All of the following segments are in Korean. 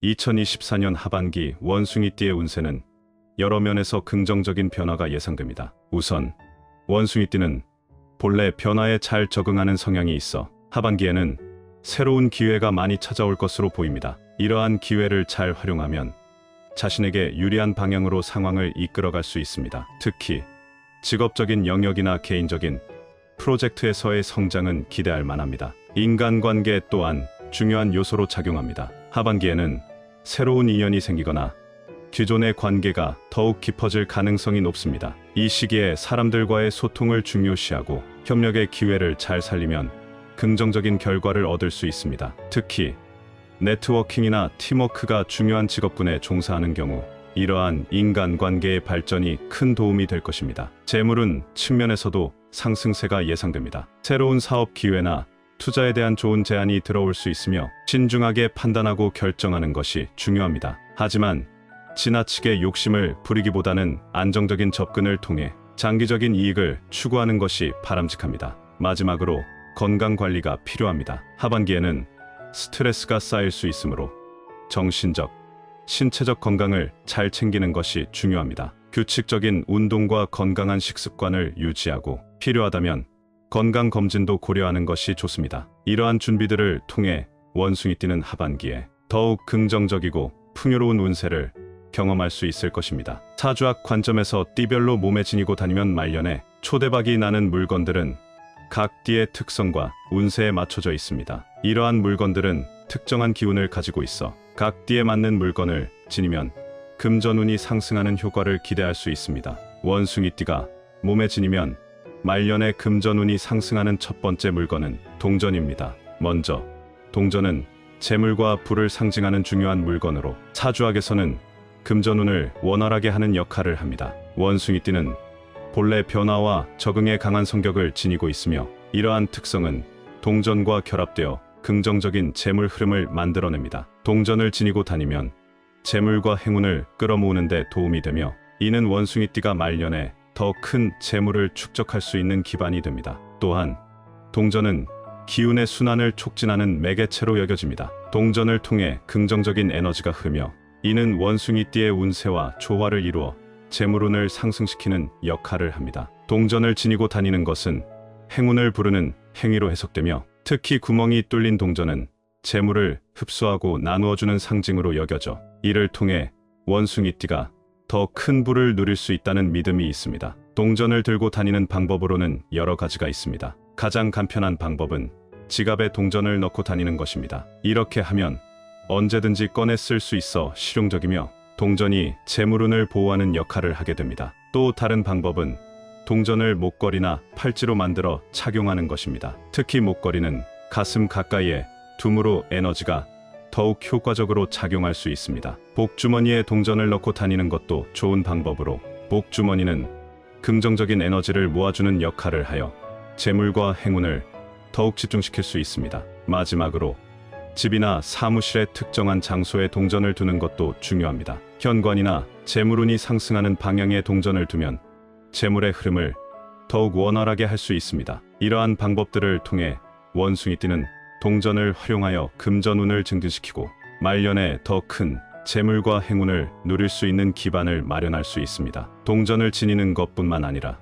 2024년 하반기 원숭이띠의 운세는 여러 면에서 긍정적인 변화가 예상됩니다. 우선 원숭이띠는 본래 변화에 잘 적응하는 성향이 있어 하반기에는 새로운 기회가 많이 찾아올 것으로 보입니다. 이러한 기회를 잘 활용하면 자신에게 유리한 방향으로 상황을 이끌어갈 수 있습니다. 특히 직업적인 영역이나 개인적인 프로젝트에서의 성장은 기대할 만합니다. 인간관계 또한 중요한 요소로 작용합니다. 하반기에는 새로운 인연이 생기거나 기존의 관계가 더욱 깊어질 가능성이 높습니다. 이 시기에 사람들과의 소통을 중요시하고 협력의 기회를 잘 살리면 긍정적인 결과를 얻을 수 있습니다. 특히 네트워킹이나 팀워크가 중요한 직업군에 종사하는 경우 이러한 인간관계의 발전이 큰 도움이 될 것입니다. 재물운 측면에서도 상승세가 예상됩니다. 새로운 사업 기회나 투자에 대한 좋은 제안이 들어올 수 있으며 신중하게 판단하고 결정하는 것이 중요합니다. 하지만 지나치게 욕심을 부리기보다는 안정적인 접근을 통해 장기적인 이익을 추구하는 것이 바람직합니다. 마지막으로 건강관리가 필요합니다. 하반기에는 스트레스가 쌓일 수 있으므로 정신적, 신체적 건강을 잘 챙기는 것이 중요합니다. 규칙적인 운동과 건강한 식습관을 유지하고 필요하다면 건강검진도 고려하는 것이 좋습니다. 이러한 준비들을 통해 원숭이띠는 하반기에 더욱 긍정적이고 풍요로운 운세를 경험할 수 있을 것입니다. 사주학 관점에서 띠별로 몸에 지니고 다니면 말년에 초대박이 나는 물건들은 각 띠의 특성과 운세에 맞춰져 있습니다. 이러한 물건들은 특정한 기운을 가지고 있어 각 띠에 맞는 물건을 지니면 금전운이 상승하는 효과를 기대할 수 있습니다. 원숭이띠가 몸에 지니면 말년에 금전운이 상승하는 첫 번째 물건은 동전입니다. 먼저 동전은 재물과 부를 상징하는 중요한 물건으로 사주학에서는 금전운을 원활하게 하는 역할을 합니다. 원숭이띠는 본래 변화와 적응에 강한 성격을 지니고 있으며 이러한 특성은 동전과 결합되어 긍정적인 재물 흐름을 만들어냅니다. 동전을 지니고 다니면 재물과 행운을 끌어모으는 데 도움이 되며 이는 원숭이띠가 말년에 더 큰 재물을 축적할 수 있는 기반이 됩니다. 또한 동전은 기운의 순환을 촉진하는 매개체로 여겨집니다. 동전을 통해 긍정적인 에너지가 흐르며 이는 원숭이띠의 운세와 조화를 이루어 재물운을 상승시키는 역할을 합니다. 동전을 지니고 다니는 것은 행운을 부르는 행위로 해석되며 특히 구멍이 뚫린 동전은 재물을 흡수하고 나누어주는 상징으로 여겨져 이를 통해 원숭이띠가 더 큰 부를 누릴 수 있다는 믿음이 있습니다. 동전을 들고 다니는 방법으로는 여러 가지가 있습니다. 가장 간편한 방법은 지갑에 동전을 넣고 다니는 것입니다. 이렇게 하면 언제든지 꺼내 쓸 수 있어 실용적이며 동전이 재물운을 보호하는 역할을 하게 됩니다. 또 다른 방법은 동전을 목걸이나 팔찌로 만들어 착용하는 것입니다. 특히 목걸이는 가슴 가까이에 둠으로 에너지가 더욱 효과적으로 작용할 수 있습니다. 복주머니에 동전을 넣고 다니는 것도 좋은 방법으로 복주머니는 긍정적인 에너지를 모아주는 역할을 하여 재물과 행운을 더욱 집중시킬 수 있습니다. 마지막으로 집이나 사무실의 특정한 장소에 동전을 두는 것도 중요합니다. 현관이나 재물운이 상승하는 방향에 동전을 두면 재물의 흐름을 더욱 원활하게 할 수 있습니다. 이러한 방법들을 통해 원숭이띠는 동전을 활용하여 금전운을 증진시키고 말년에 더 큰 재물과 행운을 누릴 수 있는 기반을 마련할 수 있습니다. 동전을 지니는 것뿐만 아니라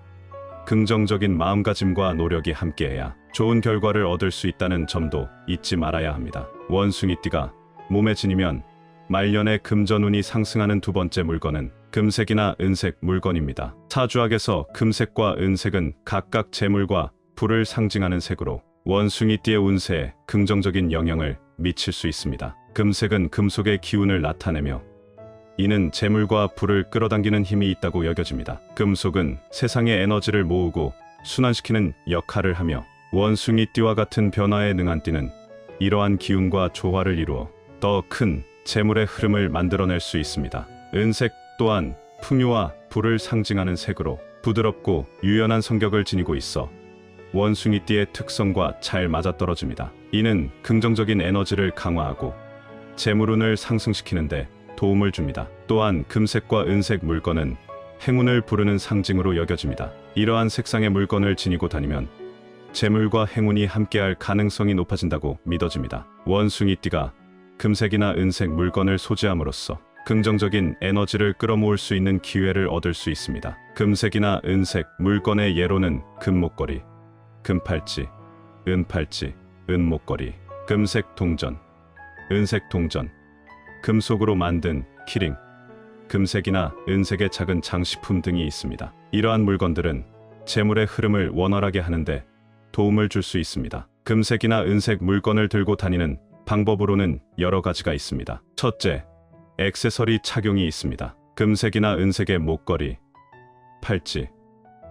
긍정적인 마음가짐과 노력이 함께해야 좋은 결과를 얻을 수 있다는 점도 잊지 말아야 합니다. 원숭이띠가 몸에 지니면 말년에 금전운이 상승하는 두 번째 물건은 금색이나 은색 물건입니다. 사주학에서 금색과 은색은 각각 재물과 부를 상징하는 색으로 원숭이띠의 운세에 긍정적인 영향을 미칠 수 있습니다. 금색은 금속의 기운을 나타내며 이는 재물과 부를 끌어당기는 힘이 있다고 여겨집니다. 금속은 세상의 에너지를 모으고 순환시키는 역할을 하며 원숭이띠와 같은 변화에 능한 띠는 이러한 기운과 조화를 이루어 더 큰 재물의 흐름을 만들어낼 수 있습니다. 은색 또한 풍요와 부를 상징하는 색으로 부드럽고 유연한 성격을 지니고 있어 원숭이띠의 특성과 잘 맞아떨어집니다. 이는 긍정적인 에너지를 강화하고 재물운을 상승시키는데 도움을 줍니다. 또한 금색과 은색 물건은 행운을 부르는 상징으로 여겨집니다. 이러한 색상의 물건을 지니고 다니면 재물과 행운이 함께할 가능성이 높아진다고 믿어집니다. 원숭이띠가 금색이나 은색 물건을 소지함으로써 긍정적인 에너지를 끌어모을 수 있는 기회를 얻을 수 있습니다. 금색이나 은색 물건의 예로는 금목걸이, 금팔찌, 은팔찌, 은목걸이, 금색 동전, 은색 동전, 금속으로 만든 키링, 금색이나 은색의 작은 장식품 등이 있습니다. 이러한 물건들은 재물의 흐름을 원활하게 하는데 도움을 줄 수 있습니다. 금색이나 은색 물건을 들고 다니는 방법으로는 여러 가지가 있습니다. 첫째, 액세서리 착용이 있습니다. 금색이나 은색의 목걸이, 팔찌,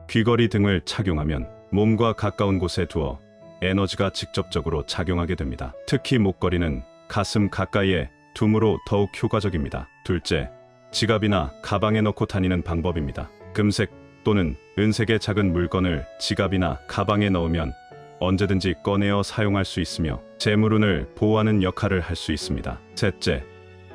귀걸이 등을 착용하면 몸과 가까운 곳에 두어 에너지가 직접적으로 작용하게 됩니다. 특히 목걸이는 가슴 가까이에 둠으로 더욱 효과적입니다. 둘째, 지갑이나 가방에 넣고 다니는 방법입니다. 금색 또는 은색의 작은 물건을 지갑이나 가방에 넣으면 언제든지 꺼내어 사용할 수 있으며 재물운을 보호하는 역할을 할 수 있습니다. 셋째,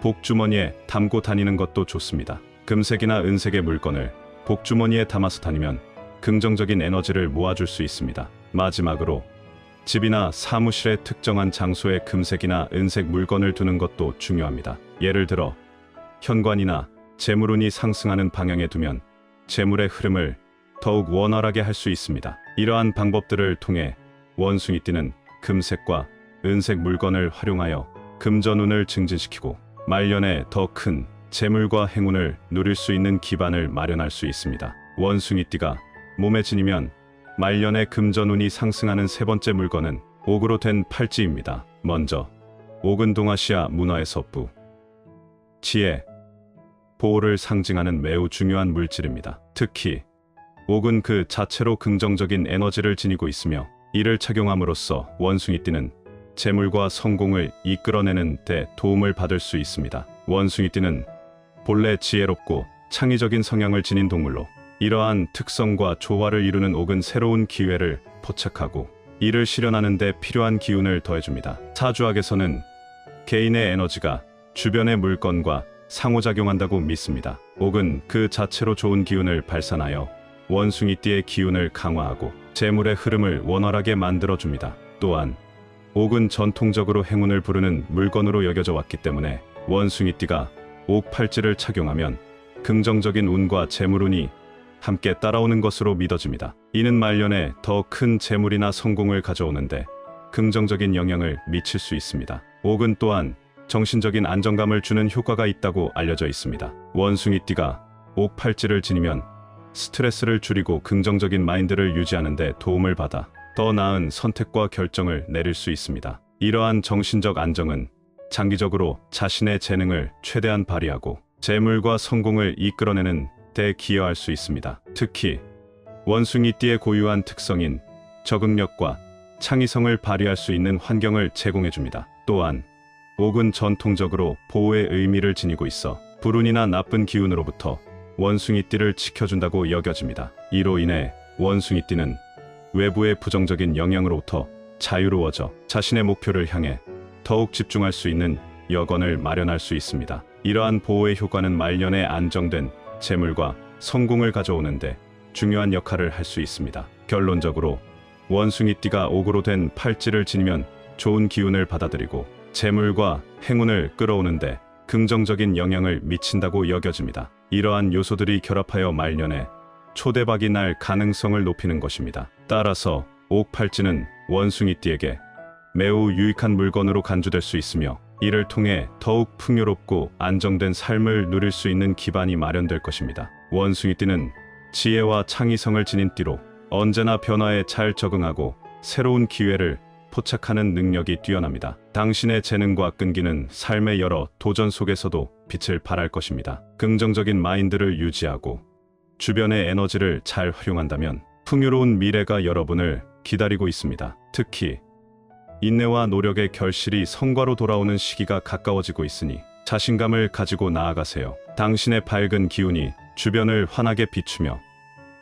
복주머니에 담고 다니는 것도 좋습니다. 금색이나 은색의 물건을 복주머니에 담아서 다니면 긍정적인 에너지를 모아줄 수 있습니다. 마지막으로 집이나 사무실의 특정한 장소에 금색이나 은색 물건을 두는 것도 중요합니다. 예를 들어 현관이나 재물운이 상승하는 방향에 두면 재물의 흐름을 더욱 원활하게 할 수 있습니다. 이러한 방법들을 통해 원숭이띠는 금색과 은색 물건을 활용하여 금전운을 증진시키고 말년에 더 큰 재물과 행운을 누릴 수 있는 기반을 마련할 수 있습니다. 원숭이띠가 몸에 지니면 말년에 금전운이 상승하는 세 번째 물건은 옥으로 된 팔찌입니다. 먼저 옥은 동아시아 문화의 서부, 지혜, 보호를 상징하는 매우 중요한 물질입니다. 특히 옥은 그 자체로 긍정적인 에너지를 지니고 있으며 이를 착용함으로써 원숭이띠는 재물과 성공을 이끌어내는 데 도움을 받을 수 있습니다. 원숭이띠는 본래 지혜롭고 창의적인 성향을 지닌 동물로 이러한 특성과 조화를 이루는 옥은 새로운 기회를 포착하고 이를 실현하는 데 필요한 기운을 더해줍니다. 사주학에서는 개인의 에너지가 주변의 물건과 상호작용한다고 믿습니다. 옥은 그 자체로 좋은 기운을 발산하여 원숭이띠의 기운을 강화하고 재물의 흐름을 원활하게 만들어줍니다. 또한 옥은 전통적으로 행운을 부르는 물건으로 여겨져 왔기 때문에 원숭이띠가 옥 팔찌를 착용하면 긍정적인 운과 재물운이 함께 따라오는 것으로 믿어집니다. 이는 말년에 더 큰 재물이나 성공을 가져오는데 긍정적인 영향을 미칠 수 있습니다. 옥은 또한 정신적인 안정감을 주는 효과가 있다고 알려져 있습니다. 원숭이띠가 옥 팔찌를 지니면 스트레스를 줄이고 긍정적인 마인드를 유지하는 데 도움을 받아 더 나은 선택과 결정을 내릴 수 있습니다. 이러한 정신적 안정은 장기적으로 자신의 재능을 최대한 발휘하고 재물과 성공을 이끌어내는 데 기여할 수 있습니다. 특히 원숭이띠의 고유한 특성인 적응력과 창의성을 발휘할 수 있는 환경을 제공해줍니다. 또한 옥은 전통적으로 보호의 의미를 지니고 있어 불운이나 나쁜 기운으로부터 원숭이띠를 지켜준다고 여겨집니다. 이로 인해 원숭이띠는 외부의 부정적인 영향으로부터 자유로워져 자신의 목표를 향해 더욱 집중할 수 있는 여건을 마련할 수 있습니다. 이러한 보호의 효과는 말년에 안정된 재물과 성공을 가져오는데 중요한 역할을 할 수 있습니다. 결론적으로 원숭이띠가 옥으로 된 팔찌를 지니면 좋은 기운을 받아들이고 재물과 행운을 끌어오는데 긍정적인 영향을 미친다고 여겨집니다. 이러한 요소들이 결합하여 말년에 초대박이 날 가능성을 높이는 것입니다. 따라서 옥 팔찌는 원숭이띠에게 매우 유익한 물건으로 간주될 수 있으며 이를 통해 더욱 풍요롭고 안정된 삶을 누릴 수 있는 기반이 마련될 것입니다. 원숭이띠는 지혜와 창의성을 지닌 띠로 언제나 변화에 잘 적응하고 새로운 기회를 포착하는 능력이 뛰어납니다. 당신의 재능과 끈기는 삶의 여러 도전 속에서도 빛을 발할 것입니다. 긍정적인 마인드를 유지하고 주변의 에너지를 잘 활용한다면 풍요로운 미래가 여러분을 기다리고 있습니다. 특히 인내와 노력의 결실이 성과로 돌아오는 시기가 가까워지고 있으니 자신감을 가지고 나아가세요. 당신의 밝은 기운이 주변을 환하게 비추며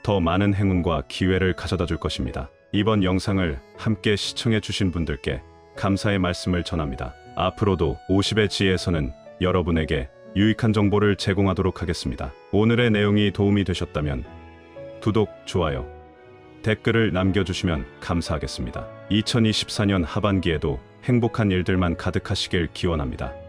더 많은 행운과 기회를 가져다 줄 것입니다. 이번 영상을 함께 시청해 주신 분들께 감사의 말씀을 전합니다. 앞으로도 50의 지혜에서는 여러분에게 유익한 정보를 제공하도록 하겠습니다. 오늘의 내용이 도움이 되셨다면 구독, 좋아요, 댓글을 남겨주시면 감사하겠습니다. 2024년 하반기에도 행복한 일들만 가득하시길 기원합니다.